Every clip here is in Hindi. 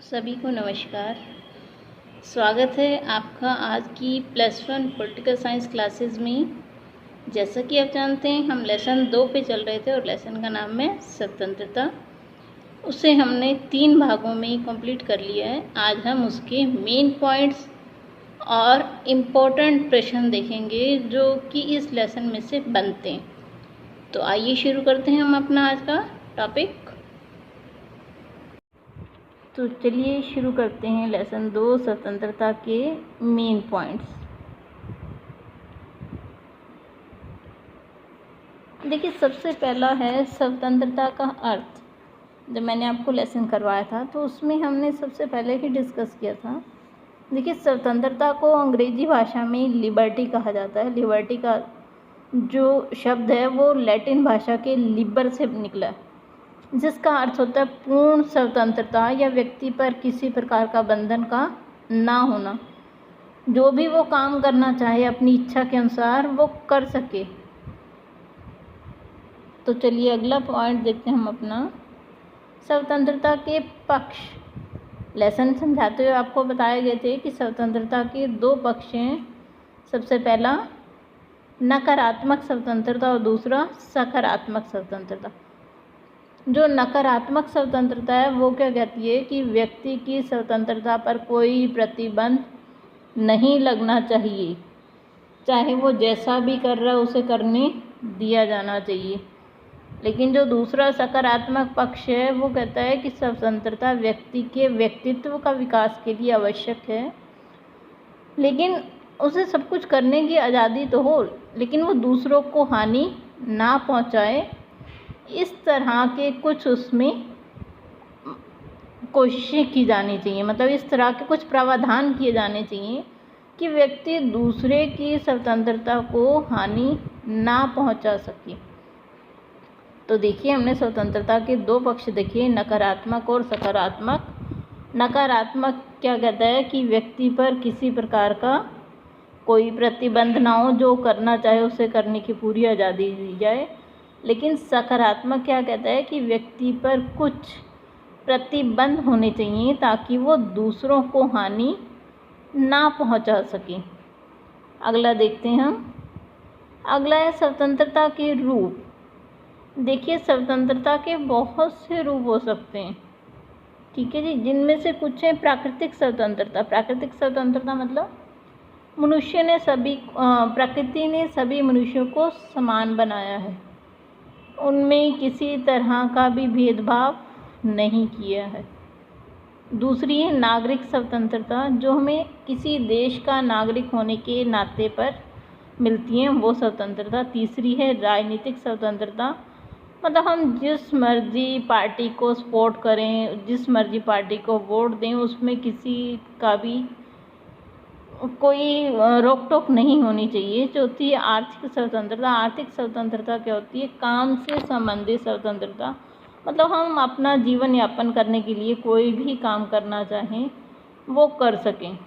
सभी को नमस्कार। स्वागत है आपका आज की +1 पॉलिटिकल साइंस क्लासेस में। जैसा कि आप जानते हैं हम लेसन 2 पे चल रहे थे और लेसन का नाम है स्वतंत्रता। उसे हमने 3 भागों में कंप्लीट कर लिया है। आज हम उसके मेन पॉइंट्स और इम्पोर्टेंट प्रश्न देखेंगे जो कि इस लेसन में से बनते हैं। तो आइए शुरू करते हैं हम अपना आज का टॉपिक। तो चलिए शुरू करते हैं लेसन 2 स्वतंत्रता के मेन पॉइंट्स। देखिए सबसे पहला है स्वतंत्रता का अर्थ। जब मैंने आपको लेसन करवाया था तो उसमें हमने सबसे पहले ही डिस्कस किया था। देखिए स्वतंत्रता को अंग्रेजी भाषा में लिबर्टी कहा जाता है। लिबर्टी का जो शब्द है वो लैटिन भाषा के लिबर से निकला है, जिसका अर्थ होता है पूर्ण स्वतंत्रता या व्यक्ति पर किसी प्रकार का बंधन का ना होना। जो भी वो काम करना चाहे अपनी इच्छा के अनुसार वो कर सके। तो चलिए अगला पॉइंट देखते हैं हम अपना, स्वतंत्रता के पक्ष। लेसन समझाते हुए आपको बताए गए थे कि स्वतंत्रता के 2 पक्ष हैं। सबसे पहला नकारात्मक स्वतंत्रता और दूसरा सकारात्मक स्वतंत्रता। जो नकारात्मक स्वतंत्रता है वो क्या कहती है कि व्यक्ति की स्वतंत्रता पर कोई प्रतिबंध नहीं लगना चाहिए, चाहे वो जैसा भी कर रहा है उसे करने दिया जाना चाहिए। लेकिन जो दूसरा सकारात्मक पक्ष है वो कहता है कि स्वतंत्रता व्यक्ति के व्यक्तित्व का विकास के लिए आवश्यक है, लेकिन उसे सब कुछ करने की आज़ादी तो हो, लेकिन वो दूसरों को हानि ना पहुंचाए। इस तरह के कुछ उसमें कोशिशें की जानी चाहिए, मतलब इस तरह के कुछ प्रावधान किए जाने चाहिए कि व्यक्ति दूसरे की स्वतंत्रता को हानि ना पहुंचा सके। तो देखिए हमने स्वतंत्रता के 2 पक्ष देखे, नकारात्मक और सकारात्मक। नकारात्मक क्या कहता है कि व्यक्ति पर किसी प्रकार का कोई प्रतिबंध ना हो, जो करना चाहे उसे करने की पूरी आज़ादी दी जाए। लेकिन सकारात्मक क्या कहता है कि व्यक्ति पर कुछ प्रतिबंध होने चाहिए ताकि वो दूसरों को हानि ना पहुंचा सके। अगला देखते हैं हम। अगला है स्वतंत्रता के रूप। देखिए स्वतंत्रता के बहुत से रूप हो सकते हैं, ठीक है जी, जिनमें से कुछ है प्राकृतिक स्वतंत्रता। प्राकृतिक स्वतंत्रता मतलब मनुष्य ने प्रकृति ने सभी मनुष्यों को समान बनाया है, उनमें किसी तरह का भी भेदभाव नहीं किया है। दूसरी है नागरिक स्वतंत्रता, जो हमें किसी देश का नागरिक होने के नाते पर मिलती है, वो स्वतंत्रता। तीसरी है राजनीतिक स्वतंत्रता, मतलब हम जिस मर्जी पार्टी को सपोर्ट करें, जिस मर्जी पार्टी को वोट दें, उसमें किसी का भी कोई रोक टोक नहीं होनी चाहिए। चौथी है आर्थिक स्वतंत्रता। आर्थिक स्वतंत्रता क्या होती है? काम से संबंधित स्वतंत्रता, मतलब हम अपना जीवन यापन करने के लिए कोई भी काम करना चाहें वो कर सकें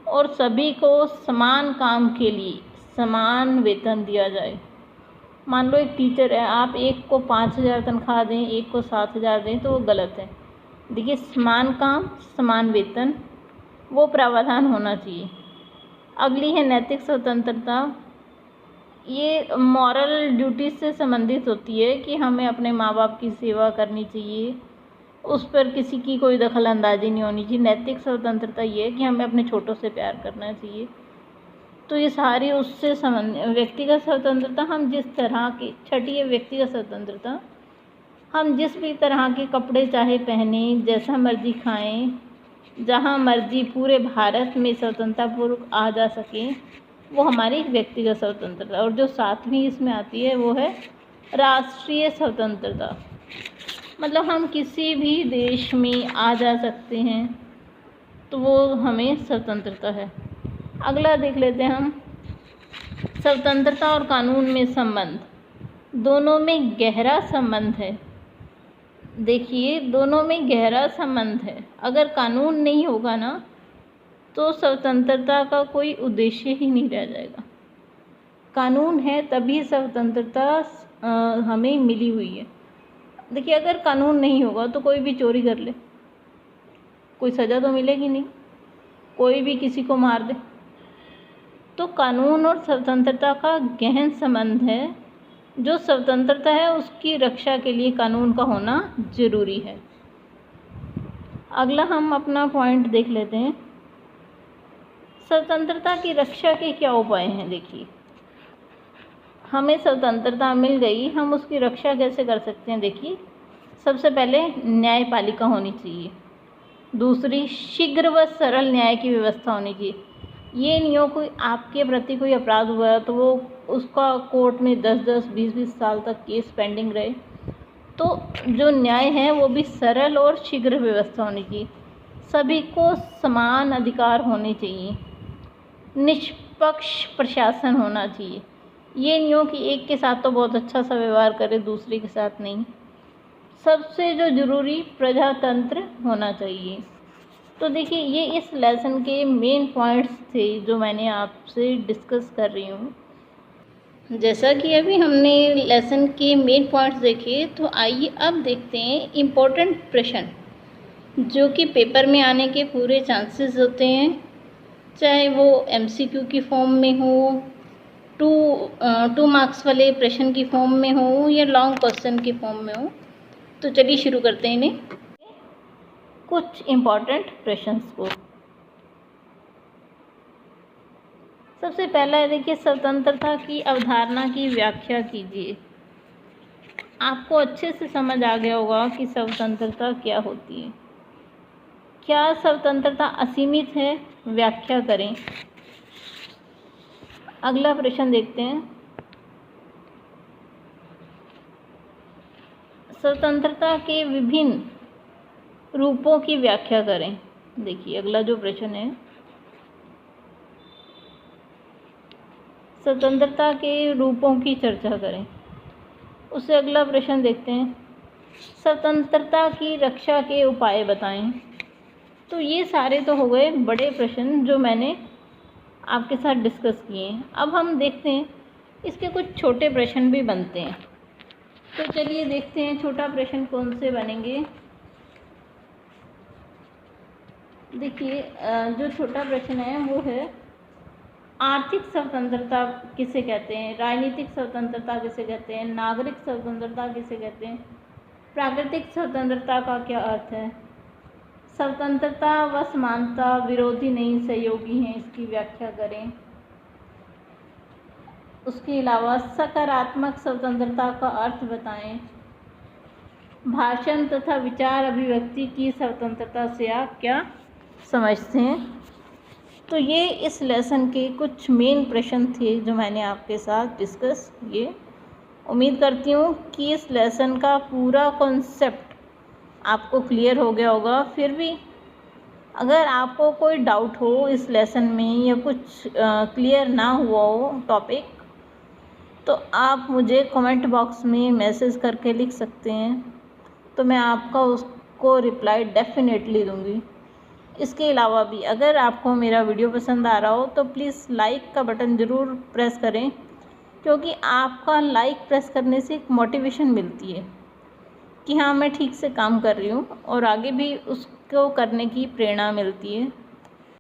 और सभी को समान काम के लिए समान वेतन दिया जाए। मान लो एक टीचर है, आप एक को 5,000 तनख्वाह दें, एक को 7,000 दें, तो वो गलत है। देखिए समान काम समान वेतन, वो प्रावधान होना चाहिए। अगली है नैतिक स्वतंत्रता। ये मॉरल ड्यूटी से संबंधित होती है कि हमें अपने माँ बाप की सेवा करनी चाहिए, उस पर किसी की कोई दखल अंदाजी नहीं होनी चाहिए। नैतिक स्वतंत्रता ये है कि हमें अपने छोटों से प्यार करना चाहिए। तो ये सारी उससे संबंधित। व्यक्तिगत स्वतंत्रता, हम जिस तरह की, छठी है व्यक्तिगत स्वतंत्रता, हम जिस भी तरह के कपड़े चाहे पहने, जैसा मर्जी खाएं, जहाँ मर्जी पूरे भारत में स्वतंत्रतापूर्वक आ जा सकें, वो हमारी व्यक्तिगत स्वतंत्रता। और जो 7वीं इसमें आती है वो है राष्ट्रीय स्वतंत्रता, मतलब हम किसी भी देश में आ जा सकते हैं, तो वो हमें स्वतंत्रता है। अगला देख लेते हैं हम, स्वतंत्रता और कानून में संबंध। दोनों में गहरा संबंध है। देखिए दोनों में गहरा संबंध है। अगर कानून नहीं होगा ना तो स्वतंत्रता का कोई उद्देश्य ही नहीं रह जाएगा। कानून है तभी स्वतंत्रता हमें मिली हुई है। देखिए अगर कानून नहीं होगा तो कोई भी चोरी कर ले, कोई सज़ा तो मिलेगी नहीं, कोई भी किसी को मार दे। तो कानून और स्वतंत्रता का गहन संबंध है। जो स्वतंत्रता है उसकी रक्षा के लिए कानून का होना ज़रूरी है। अगला हम अपना पॉइंट देख लेते हैं, स्वतंत्रता की रक्षा के क्या उपाय हैं। देखिए, हमें स्वतंत्रता मिल गई, हम उसकी रक्षा कैसे कर सकते हैं। देखिए, सबसे पहले न्यायपालिका होनी चाहिए। दूसरी, शीघ्र व सरल न्याय की व्यवस्था होनी चाहिए। ये नहीं हो कोई आपके प्रति कोई अपराध हुआ है तो वो उसका कोर्ट में 10-10, 20-20 साल तक केस पेंडिंग रहे। तो जो न्याय है वो भी सरल और शीघ्र व्यवस्था होनी चाहिए। सभी को समान अधिकार होने चाहिए। निष्पक्ष प्रशासन होना चाहिए। ये नहीं हो कि एक के साथ तो बहुत अच्छा सा व्यवहार करे, दूसरे के साथ नहीं। सबसे जो ज़रूरी, प्रजातंत्र होना चाहिए। तो देखिए, ये इस लेसन के मेन पॉइंट्स थे जो मैंने आपसे डिस्कस कर रही हूँ। जैसा कि अभी हमने लेसन के मेन पॉइंट्स देखे, तो आइए अब देखते हैं इम्पोर्टेंट प्रश्न जो कि पेपर में आने के पूरे चांसेस होते हैं, चाहे वो MCQ की फॉर्म में हो, 2 मार्क्स वाले प्रश्न की फॉर्म में हो या लॉन्ग क्वेश्चन की फॉर्म में हो। तो चलिए शुरू करते हैं इन्हें, कुछ इम्पोर्टेंट प्रश्नस को। सबसे पहला है, देखिए, स्वतंत्रता की अवधारणा की व्याख्या कीजिए। आपको अच्छे से समझ आ गया होगा कि स्वतंत्रता क्या होती है। क्या स्वतंत्रता असीमित है? व्याख्या करें। अगला प्रश्न देखते हैं, स्वतंत्रता के विभिन्न रूपों की व्याख्या करें। देखिए, अगला जो प्रश्न है, स्वतंत्रता के रूपों की चर्चा करें। उससे अगला प्रश्न देखते हैं, स्वतंत्रता की रक्षा के उपाय बताएं। तो ये सारे तो हो गए बड़े प्रश्न जो मैंने आपके साथ डिस्कस किए हैं। अब हम देखते हैं इसके कुछ छोटे प्रश्न भी बनते हैं। तो चलिए देखते हैं छोटा प्रश्न कौन से बनेंगे। देखिए, जो छोटा प्रश्न है वो है, आर्थिक स्वतंत्रता किसे कहते हैं, राजनीतिक स्वतंत्रता किसे कहते हैं, नागरिक स्वतंत्रता किसे कहते हैं, प्राकृतिक स्वतंत्रता का क्या अर्थ है, स्वतंत्रता व समानता विरोधी नहीं सहयोगी हैं, इसकी व्याख्या करें। उसके अलावा सकारात्मक स्वतंत्रता का अर्थ बताएं। भाषण तथा विचार अभिव्यक्ति की स्वतंत्रता से आप क्या समझते हैं। तो ये इस लेसन के कुछ मेन प्रश्न थे जो मैंने आपके साथ डिस्कस किए। उम्मीद करती हूँ कि इस लेसन का पूरा कॉन्सेप्ट आपको क्लियर हो गया होगा। फिर भी अगर आपको कोई डाउट हो इस लेसन में या कुछ क्लियर ना हुआ हो टॉपिक, तो आप मुझे कमेंट बॉक्स में मैसेज करके लिख सकते हैं, तो मैं आपका उसको रिप्लाई डेफिनेटली दूँगी। इसके अलावा भी अगर आपको मेरा वीडियो पसंद आ रहा हो तो प्लीज़ लाइक का बटन ज़रूर प्रेस करें, क्योंकि आपका लाइक प्रेस करने से एक मोटिवेशन मिलती है कि हाँ, मैं ठीक से काम कर रही हूँ और आगे भी उसको करने की प्रेरणा मिलती है।